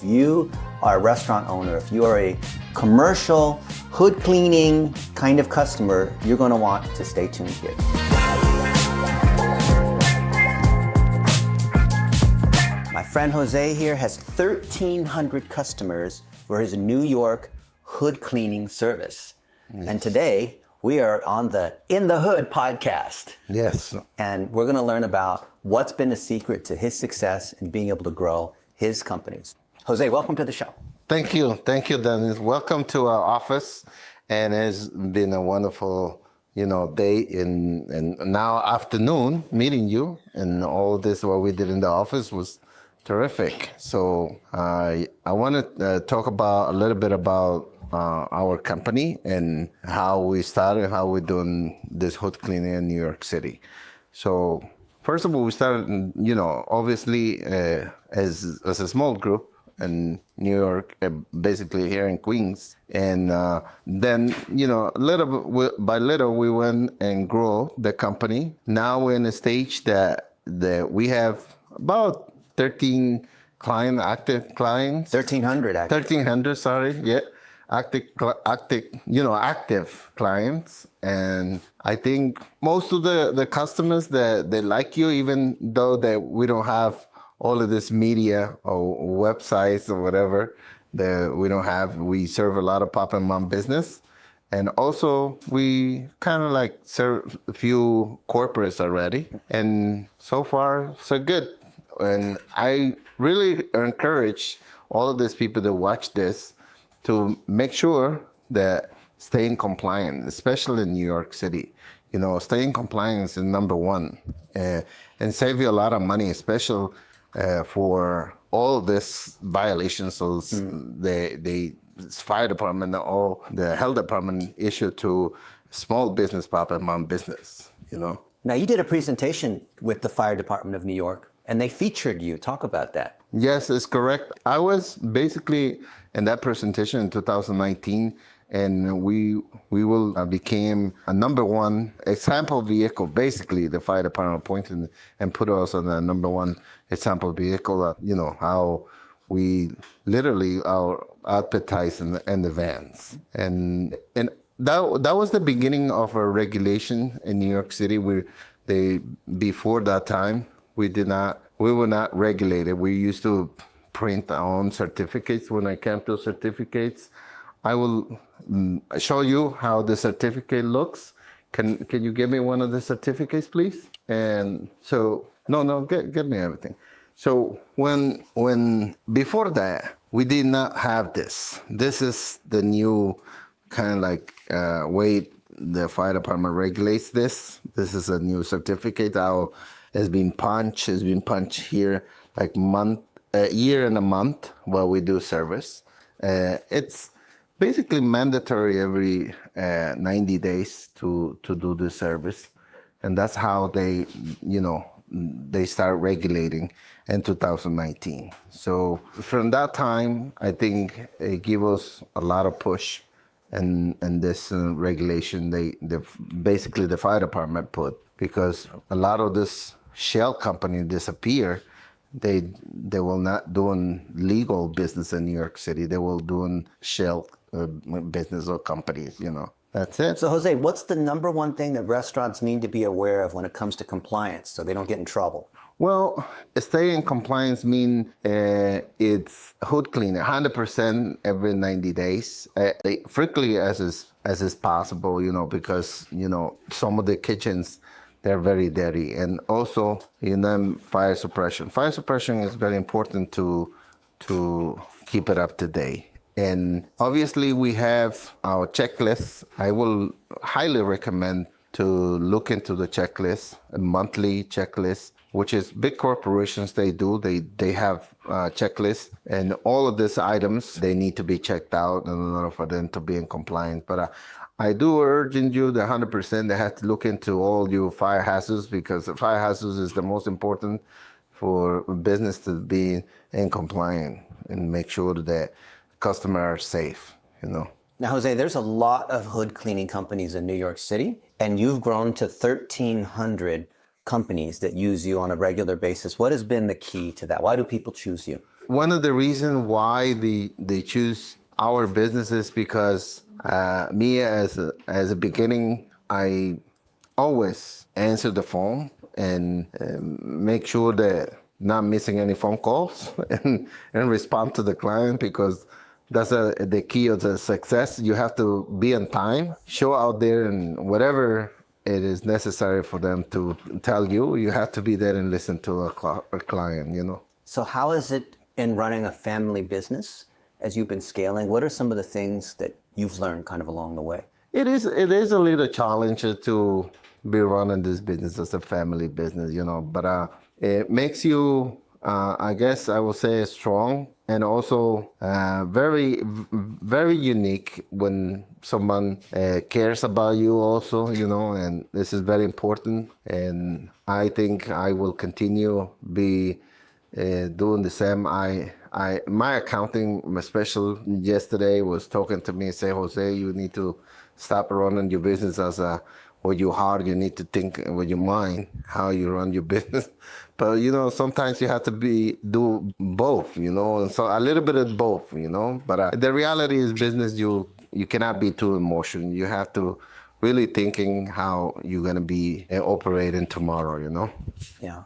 If you are a restaurant owner, if you are a commercial hood cleaning kind of customer, you're going to want to stay tuned here. My friend Jose here has 1,300 customers for his New York hood cleaning service. Yes. And today we are on the In the Hood podcast. Yes. And we're going to learn about what's been the secret to his success in being able to grow his companies. Jose, welcome to the show. Thank you. Thank you, Dennis. Welcome to our office. And it's been a wonderful, day and now afternoon meeting you. And all this, what we did in the office was terrific. So I want to talk about a little bit about our company and how we started, how we're doing this hood cleaning in New York City. So first of all, we started, obviously as a small group in New York, basically here in Queens. And then, little bit by little, we went and grow the company. Now we're in a stage that we have about 13 active clients. 1,300 active. 1,300, sorry, yeah. Active clients. And I think most of the customers that they like you, even though that we don't have all of this media or websites or whatever that we don't have. We serve a lot of pop and mom business. And also we kind of like serve a few corporates already. And so far, so good. And I really encourage all of these people that watch this to make sure that staying compliant, especially in New York City. Staying compliant is number one, and save you a lot of money, especially for all this violations. So the fire department or the health department issue to small business, pop and mom business, Now, you did a presentation with the fire department of New York, and they featured you. Talk about that. Yes, it's correct. I was basically in that presentation in 2019, and we became a number one example vehicle. Basically, the fire department appointed and put us on the number one example vehicle. How we literally are advertised in the vans, and that was the beginning of a regulation in New York City. Before that time, we were not regulated. We used to print our own certificates. When I came to certificates, I will show you how the certificate looks. Can you give me one of the certificates, please? And so, get me everything. So when before that, we did not have this. This is the new kind of like way the fire department regulates this. This is a new certificate. It's been punched here like a year and a month while we do service. It's basically mandatory every 90 days to do the service. And that's how they start regulating in 2019. So from that time, I think it gave us a lot of push and this regulation basically the fire department put, because a lot of this shell company disappear. They will not doing legal business in New York City. They will doing shell business or companies, That's it. So Jose, what's the number one thing that restaurants need to be aware of when it comes to compliance so they don't get in trouble? Well, staying in compliance means it's hood cleaning 100% every 90 days, frequently as is possible, because, some of the kitchens, they're very dirty. And also, fire suppression. Fire suppression is very important to keep it up to date. And obviously, we have our checklist. I will highly recommend to look into the checklist, a monthly checklist, which is big corporations, they do. They have checklists, and all of these items, they need to be checked out in order for them to be in compliance. But I do urge you the 100% they have to look into all your fire hazards, because the fire hazards is the most important for business to be in compliance and make sure that customers are safe, Now, Jose, there's a lot of hood cleaning companies in New York City, and you've grown to 1,300 companies that use you on a regular basis. What has been the key to that? Why do people choose you? one of the reasons why they choose our business is because me as a beginning, I always answer the phone and make sure that not missing any phone calls and respond to the client because that's the key of the success. You have to be on time, show out there, and whatever it is necessary for them to tell you, you have to be there and listen to a client, you know. So how is it in running a family business as you've been scaling? What are some of the things that you've learned kind of along the way? It is a little challenge to be running this business as a family business, you know, but it makes you, I guess I will say, strong and also very unique when someone cares about you also, you know, and this is very important. And I think I will continue be doing the same. My accounting special yesterday was talking to me and say, Jose, you need to stop running your business as with your heart. You need to think with your mind how you run your business. But you know, sometimes you have to do both. You know, and so a little bit of both. You know, but the reality is, business you cannot be too emotional. You have to really thinking how you're gonna be operating tomorrow. You know. Yeah.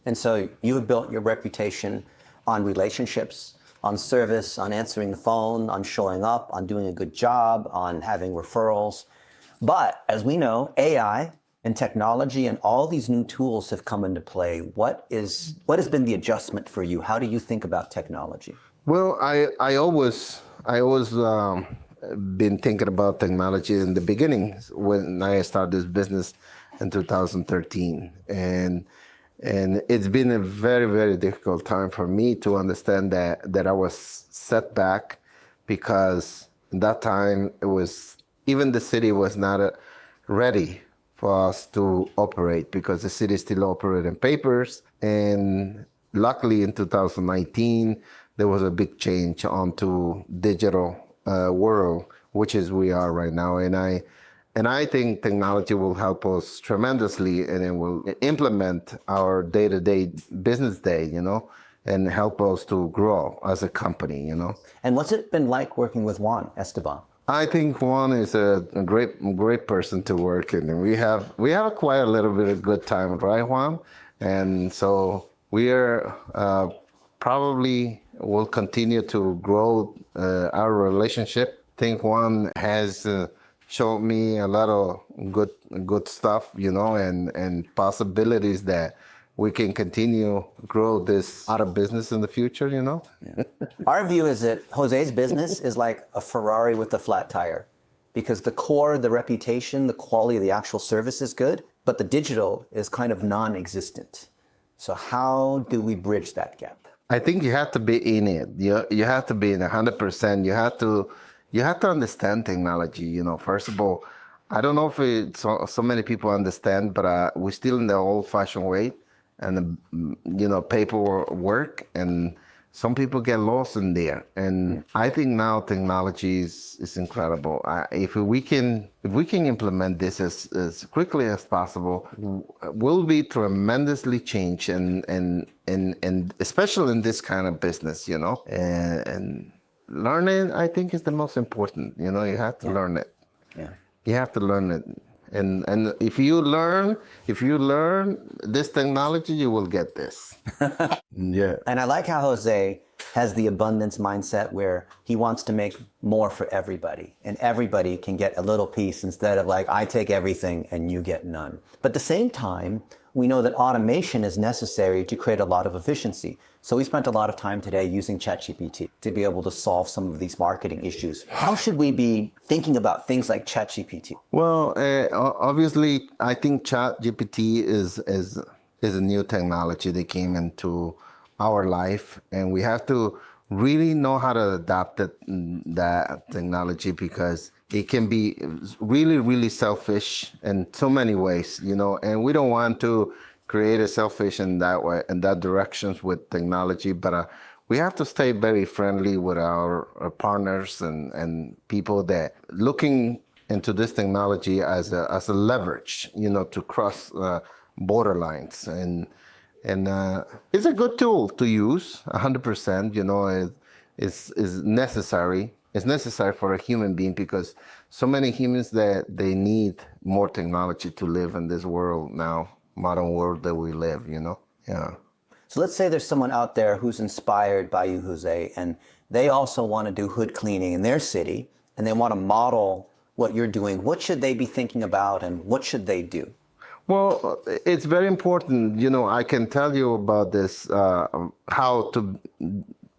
And so you have built your reputation on relationships, on service, on answering the phone, on showing up, on doing a good job, on having referrals. But as we know, AI and technology and all these new tools have come into play. What has been the adjustment for you? How do you think about technology? Well, I always been thinking about technology in the beginning when I started this business in 2013, and it's been a very, very difficult time for me to understand that I was set back because at that time it was, even the city was not ready for us to operate because the city still operated in papers. And luckily in 2019, there was a big change onto digital world, which is we are right now. And I think technology will help us tremendously, and it will implement our day-to-day business day, you know, and help us to grow as a company, you know. And what's it been like working with Juan Esteban? I think Juan is a great person to work in, and we have quite a little bit of good time, right, Juan? And so we are probably will continue to grow our relationship. I think Juan has showed me a lot of good stuff, you know, and possibilities that we can continue grow this out of business in the future, you know. Yeah. Our view is that Jose's business is like a Ferrari with a flat tire, because the core, the reputation, the quality of the actual service is good, but the digital is kind of non-existent. So how do we bridge that gap? I think you have to be in it. You have to be in 100%. You have to understand technology. You know, first of all, I don't know if so many people understand, but we're still in the old-fashioned way, and you know, paperwork, and some people get lost in there. And I think now technology is incredible. If we can implement this as quickly as possible, we'll be tremendously changed, and especially in this kind of business, you know. And learning, I think, is the most important. You know, you have to learn it. Yeah. You have to learn it. And if you learn this technology, you will get this. Yeah. And I like how Jose has the abundance mindset where he wants to make more for everybody, and everybody can get a little piece instead of like, I take everything and you get none. But at the same time, we know that automation is necessary to create a lot of efficiency. So we spent a lot of time today using ChatGPT to be able to solve some of these marketing issues. How should we be thinking about things like ChatGPT? Well, obviously, I think ChatGPT is a new technology that came into our life, and we have to really know how to adapt that technology, because it can be really, really selfish in so many ways, you know, and we don't want to create a selfish in that way, in that directions with technology, but we have to stay very friendly with our partners and people that looking into this technology as a leverage, you know, to cross borderlines. And it's a good tool to use, 100%. You know, is necessary. It's necessary for a human being because so many humans that they need more technology to live in this world now, modern world that we live. You know, yeah. So let's say there's someone out there who's inspired by you, Jose, and they also want to do hood cleaning in their city, and they want to model what you're doing. What should they be thinking about, and what should they do? Well, it's very important. You know, I can tell you about this, how to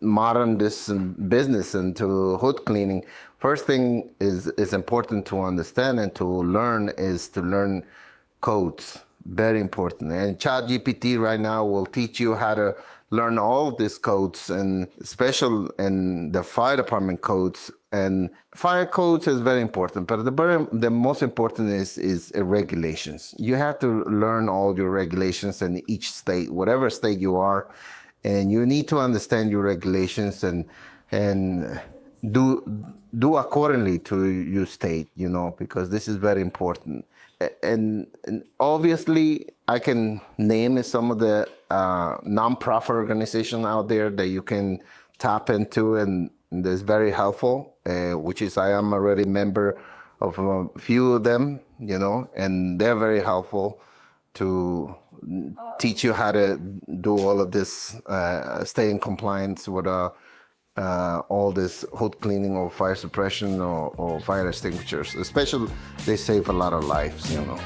modern this business into hood cleaning. First thing is important to understand and to learn is to learn codes. Very important. And ChatGPT right now will teach you how to learn all these codes, and special in the fire department codes. And fire codes is very important, but the most important is regulations. You have to learn all your regulations in each state, whatever state you are, and you need to understand your regulations and do accordingly to your state, you know, because this is very important. And obviously, I can name some of the nonprofit organizations out there that you can tap into, and that's very helpful. Which is, I am already member of a few of them, you know, and they're very helpful to teach you how to do all of this, stay in compliance with all this hood cleaning or fire suppression or fire extinguishers. Especially, they save a lot of lives, you know.